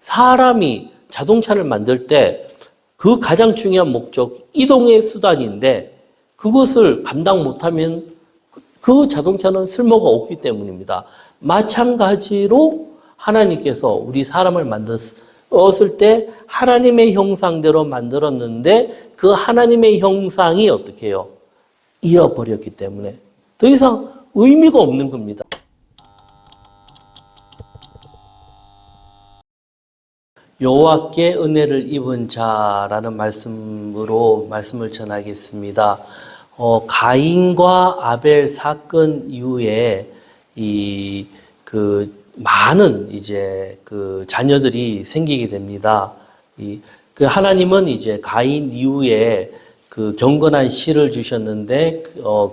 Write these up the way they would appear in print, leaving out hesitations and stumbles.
사람이 자동차를 만들 때 그 가장 중요한 목적, 이동의 수단인데 그것을 감당 못하면 그 자동차는 쓸모가 없기 때문입니다. 마찬가지로 하나님께서 우리 사람을 만들었을 때 하나님의 형상대로 만들었는데 그 하나님의 형상이 어떻게 해요? 잃어버렸기 때문에 더 이상 의미가 없는 겁니다. 여호와께 은혜를 입은 자라는 말씀으로 말씀을 전하겠습니다. 가인과 아벨 사건 이후에 많은 자녀들이 생기게 됩니다. 하나님은 이제 가인 이후에 경건한 씨를 주셨는데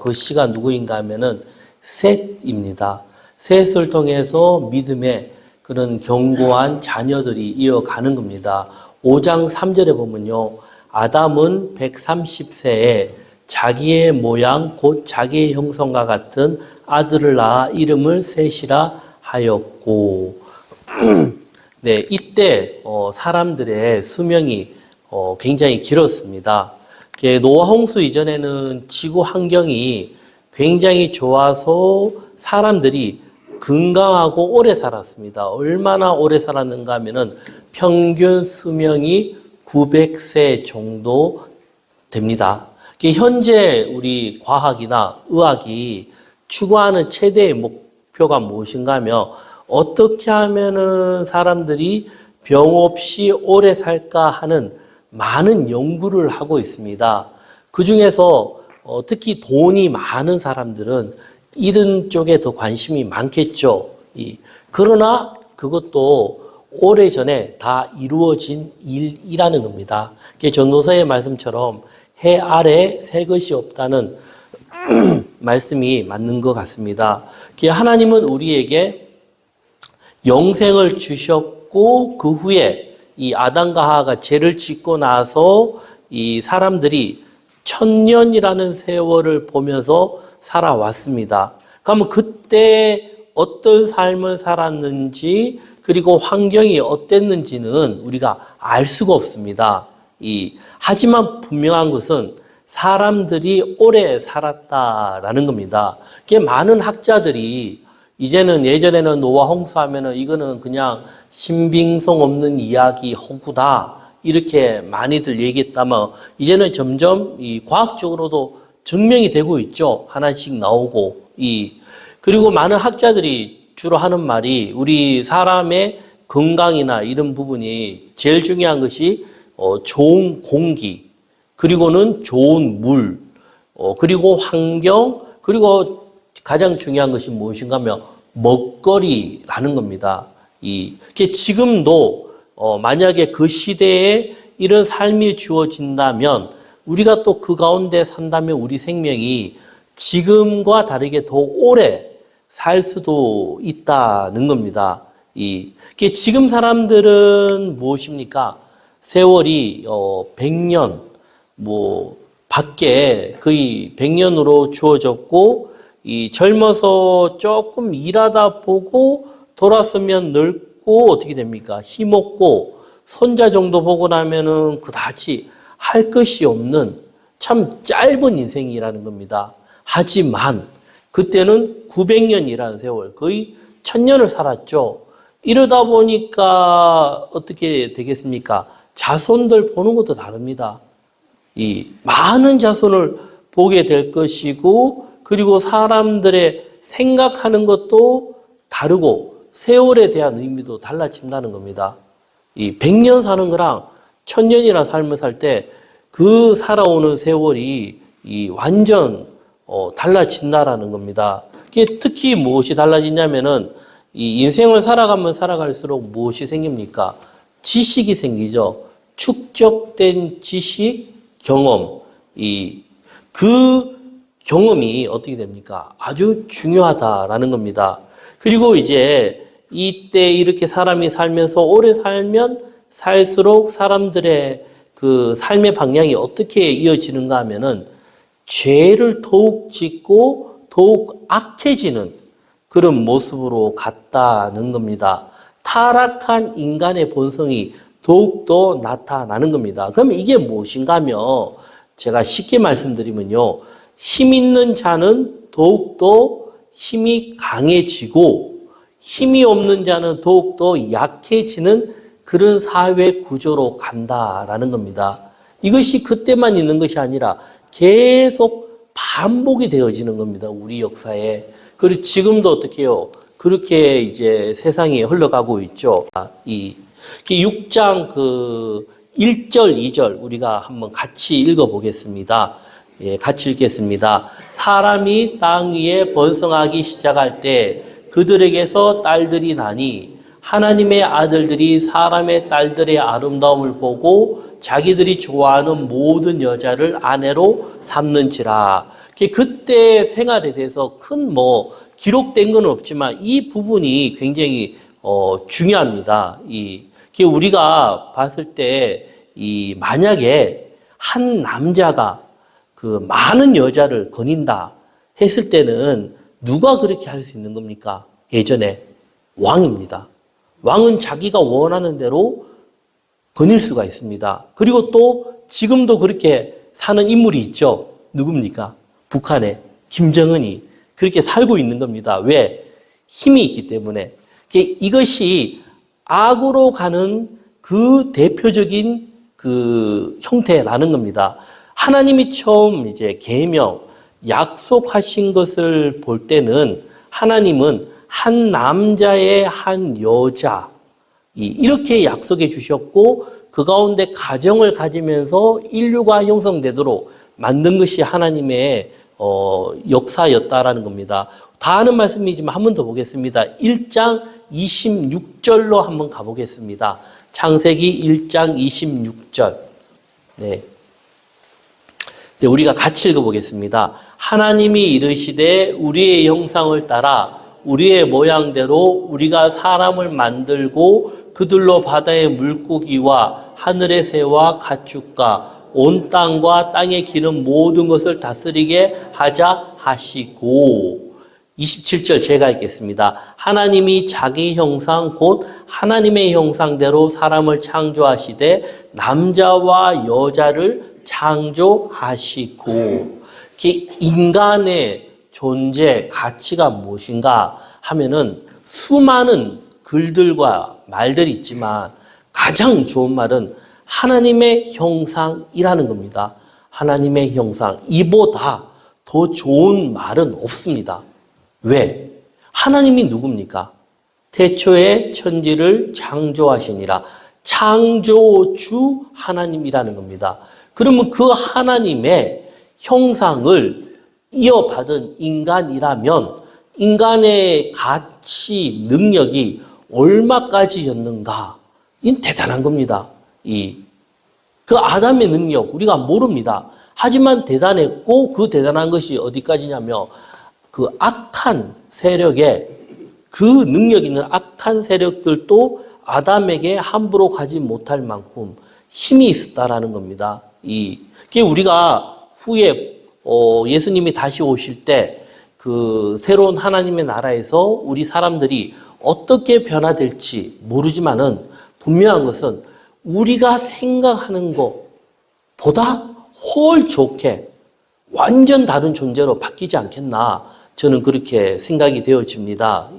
그 씨가 누구인가 하면은 셋입니다. 셋을 통해서 믿음의 그런 견고한 자녀들이 이어가는 겁니다. 5장 3절에 보면요. 아담은 130세에 자기의 모양 곧 자기의 형상과 같은 아들을 낳아 이름을 셋이라 하였고 네, 이때 사람들의 수명이 굉장히 길었습니다. 노아 홍수 이전에는 지구 환경이 굉장히 좋아서 사람들이 건강하고 오래 살았습니다. 얼마나 오래 살았는가 하면은 평균 수명이 900세 정도 됩니다. 현재 우리 과학이나 의학이 추구하는 최대의 목표가 무엇인가 하면 어떻게 하면은 사람들이 병 없이 오래 살까 하는 많은 연구를 하고 있습니다. 그 중에서 특히 돈이 많은 사람들은 이런 쪽에 더 관심이 많겠죠. 그러나 그것도 오래전에 다 이루어진 일이라는 겁니다. 전도서의 말씀처럼 해 아래 새 것이 없다는 말씀이 맞는 것 같습니다. 하나님은 우리에게 영생을 주셨고 그 후에 이 아담과 하와가 죄를 짓고 나서 이 사람들이 1000년이라는 세월을 보면서 살아왔습니다. 그러면 그때 어떤 삶을 살았는지 그리고 환경이 어땠는지는 우리가 알 수가 없습니다. 하지만 분명한 것은 사람들이 오래 살았다라는 겁니다. 많은 학자들이 이제는 예전에는 노아 홍수하면은 이거는 그냥 신빙성 없는 이야기 허구다 이렇게 많이들 얘기했다면 이제는 점점 과학적으로도 증명이 되고 있죠. 하나씩 나오고 그리고 많은 학자들이 주로 하는 말이 우리 사람의 건강이나 이런 부분이 제일 중요한 것이 좋은 공기 그리고는 좋은 물 그리고 환경 그리고 가장 중요한 것이 무엇인가 하면 먹거리라는 겁니다. 지금도 만약에 그 시대에 이런 삶이 주어진다면 우리가 또 그 가운데 산다면 우리 생명이 지금과 다르게 더 오래 살 수도 있다는 겁니다. 지금 사람들은 무엇입니까? 세월이 100년 밖에 거의 100년으로 주어졌고 젊어서 조금 일하다 보고 돌아서면 늙고 어떻게 됩니까? 힘없고 손자 정도 보고 나면은 그다지 할 것이 없는 참 짧은 인생이라는 겁니다. 하지만 그때는 900년이라는 세월, 거의 1000년을 살았죠. 이러다 보니까 어떻게 되겠습니까? 자손들 보는 것도 다릅니다. 많은 자손을 보게 될 것이고 그리고 사람들의 생각하는 것도 다르고 세월에 대한 의미도 달라진다는 겁니다. 100년 사는 거랑 1000년이나 삶을 살 때 그 살아오는 세월이 완전 달라진다라는 겁니다. 특히 무엇이 달라지냐면은 인생을 살아가면 살아갈수록 무엇이 생깁니까? 지식이 생기죠. 축적된 지식, 경험. 그 경험이 어떻게 됩니까? 아주 중요하다라는 겁니다. 그리고 이제 이때 이렇게 사람이 살면서 오래 살면 살수록 사람들의 그 삶의 방향이 어떻게 이어지는가 하면은 죄를 더욱 짓고 더욱 악해지는 그런 모습으로 갔다는 겁니다. 타락한 인간의 본성이 더욱더 나타나는 겁니다. 그러면 이게 무엇인가 하면 제가 쉽게 말씀드리면요. 힘 있는 자는 더욱더 힘이 강해지고 힘이 없는 자는 더욱더 약해지는 그런 사회 구조로 간다라는 겁니다. 이것이 그때만 있는 것이 아니라 계속 반복이 되어지는 겁니다. 우리 역사에. 그리고 지금도 어떻게 해요? 그렇게 이제 세상이 흘러가고 있죠. 이 6장 1절, 2절 우리가 한번 같이 읽어보겠습니다. 예, 같이 읽겠습니다. 사람이 땅 위에 번성하기 시작할 때 그들에게서 딸들이 나니 하나님의 아들들이 사람의 딸들의 아름다움을 보고 자기들이 좋아하는 모든 여자를 아내로 삼는지라. 그때 생활에 대해서 큰 기록된 건 없지만 이 부분이 굉장히 중요합니다. 우리가 봤을 때 만약에 한 남자가 그 많은 여자를 거닌다 했을 때는 누가 그렇게 할 수 있는 겁니까? 예전에 왕입니다. 왕은 자기가 원하는 대로 거닐 수가 있습니다. 그리고 또 지금도 그렇게 사는 인물이 있죠. 누굽니까? 북한의 김정은이 그렇게 살고 있는 겁니다. 왜? 힘이 있기 때문에. 이것이 악으로 가는 그 대표적인 그 형태라는 겁니다. 하나님이 처음 이제 계명, 약속하신 것을 볼 때는 하나님은 한 남자의 한 여자, 이렇게 약속해 주셨고 그 가운데 가정을 가지면서 인류가 형성되도록 만든 것이 하나님의 역사였다라는 겁니다. 다 아는 말씀이지만 한 번 더 보겠습니다. 1장 26절로 한번 가보겠습니다. 창세기 1장 26절. 네. 우리가 같이 읽어보겠습니다. 하나님이 이르시되 우리의 형상을 따라 우리의 모양대로 우리가 사람을 만들고 그들로 바다의 물고기와 하늘의 새와 가축과 온 땅과 땅에 기는 모든 것을 다스리게 하자 하시고 27절 제가 읽겠습니다. 하나님이 자기 형상 곧 하나님의 형상대로 사람을 창조하시되 남자와 여자를 창조하시고 인간의 존재 가치가 무엇인가 하면은 수많은 글들과 말들이 있지만 가장 좋은 말은 하나님의 형상이라는 겁니다. 하나님의 형상. 이보다 더 좋은 말은 없습니다. 왜? 하나님이 누굽니까? 태초에 천지를 창조하시니라. 창조주 하나님이라는 겁니다. 그러면 그 하나님의 형상을 이어받은 인간이라면 인간의 가치, 능력이 얼마까지였는가? 이건 대단한 겁니다. 그 아담의 능력 우리가 모릅니다. 하지만 대단했고 그 대단한 것이 어디까지냐면 그 악한 세력에 그 능력 있는 악한 세력들도 아담에게 함부로 가지 못할 만큼 힘이 있었다라는 겁니다. 그게 우리가 후에 예수님이 다시 오실 때 그 새로운 하나님의 나라에서 우리 사람들이 어떻게 변화될지 모르지만은 분명한 것은 우리가 생각하는 것보다 훨 좋게 완전 다른 존재로 바뀌지 않겠나 저는 그렇게 생각이 되어집니다.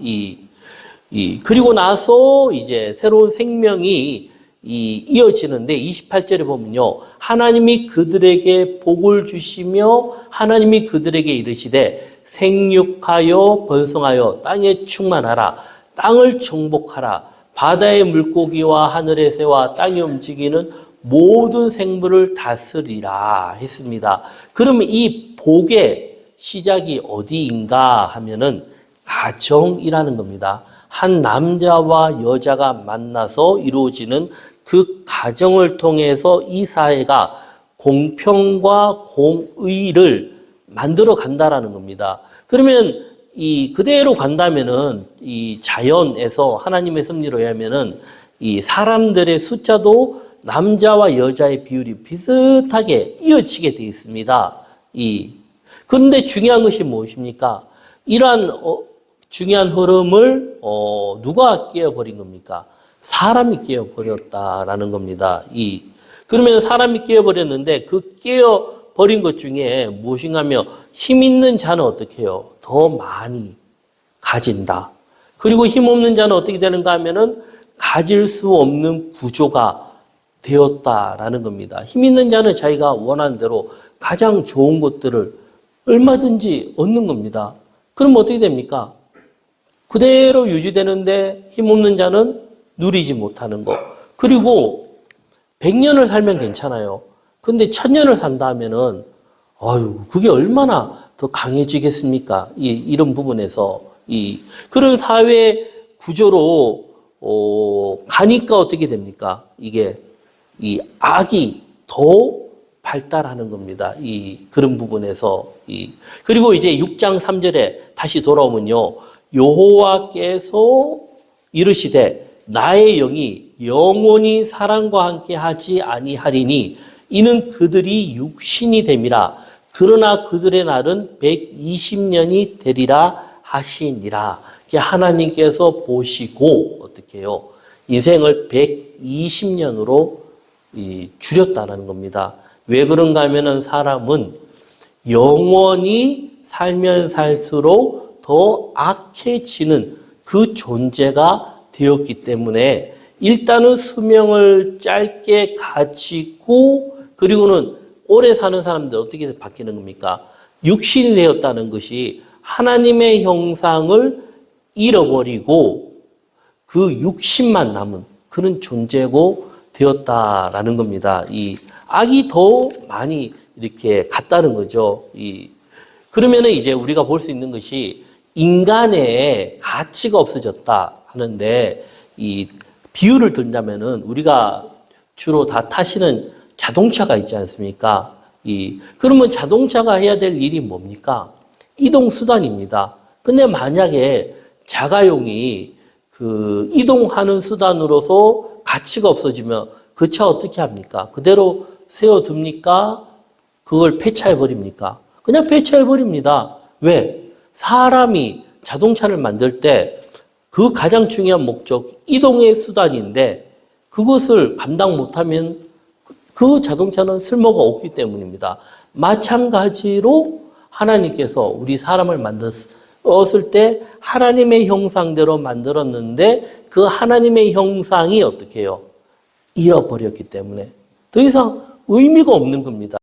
그리고 나서 이제 새로운 생명이 이어지는데 28절에 보면요. 하나님이 그들에게 복을 주시며 하나님이 그들에게 이르시되 생육하여 번성하여 땅에 충만하라. 땅을 정복하라. 바다의 물고기와 하늘의 새와 땅에 움직이는 모든 생물을 다스리라 했습니다. 그러면 이 복의 시작이 어디인가 하면은 가정이라는 겁니다. 한 남자와 여자가 만나서 이루어지는 그 가정을 통해서 이 사회가 공평과 공의를 만들어 간다라는 겁니다. 그러면 그대로 간다면은 이 자연에서 하나님의 섭리로 의하면은 이 사람들의 숫자도 남자와 여자의 비율이 비슷하게 이어지게 되어 있습니다. 그런데 중요한 것이 무엇입니까? 이러한 중요한 흐름을 누가 깨어버린 겁니까? 사람이 깨어버렸다라는 겁니다. 그러면 사람이 깨어버렸는데 그 깨어버린 것 중에 무엇인가 하면 힘 있는 자는 어떻게 해요? 더 많이 가진다. 그리고 힘 없는 자는 어떻게 되는가 하면은 가질 수 없는 구조가 되었다라는 겁니다. 힘 있는 자는 자기가 원하는 대로 가장 좋은 것들을 얼마든지 얻는 겁니다. 그럼 어떻게 됩니까? 그대로 유지되는데 힘 없는 자는 누리지 못하는 거. 그리고 100년을 살면 괜찮아요. 근데 1000년을 산다 하면은 그게 얼마나 더 강해지겠습니까? 이런 부분에서 그런 사회 구조로 가니까 어떻게 됩니까? 이게 악이 더 발달하는 겁니다. 그런 부분에서 그리고 이제 6장 3절에 다시 돌아오면요. 여호와께서 이르시되 나의 영이 영원히 사람과 함께 하지 아니하리니 이는 그들이 육신이 됨이라. 그러나 그들의 날은 120년이 되리라 하시니라. 하나님께서 보시고 어떻게 해요? 인생을 120년으로 줄였다는 겁니다. 왜 그런가 하면은 사람은 영원히 살면 살수록 더 악해지는 그 존재가 되었기 때문에 일단은 수명을 짧게 가지고 그리고는 오래 사는 사람들 어떻게 바뀌는 겁니까? 육신이 되었다는 것이 하나님의 형상을 잃어버리고 그 육신만 남은 그런 존재고 되었다라는 겁니다. 악이 더 많이 이렇게 갔다는 거죠. 그러면은 이제 우리가 볼 수 있는 것이 인간의 가치가 없어졌다 하는데 비유를 든다면은 우리가 주로 다 타시는 자동차가 있지 않습니까? 그러면 자동차가 해야 될 일이 뭡니까? 이동 수단입니다. 근데 만약에 자가용이 그 이동하는 수단으로서 가치가 없어지면 그 차 어떻게 합니까? 그대로 세워둡니까? 그걸 폐차해버립니까? 그냥 폐차해버립니다. 왜? 사람이 자동차를 만들 때 그 가장 중요한 목적, 이동의 수단인데 그것을 감당 못하면 그 자동차는 쓸모가 없기 때문입니다. 마찬가지로 하나님께서 우리 사람을 만들었을 때 하나님의 형상대로 만들었는데 그 하나님의 형상이 어떻게 해요? 잃어버렸기 때문에 더 이상 의미가 없는 겁니다.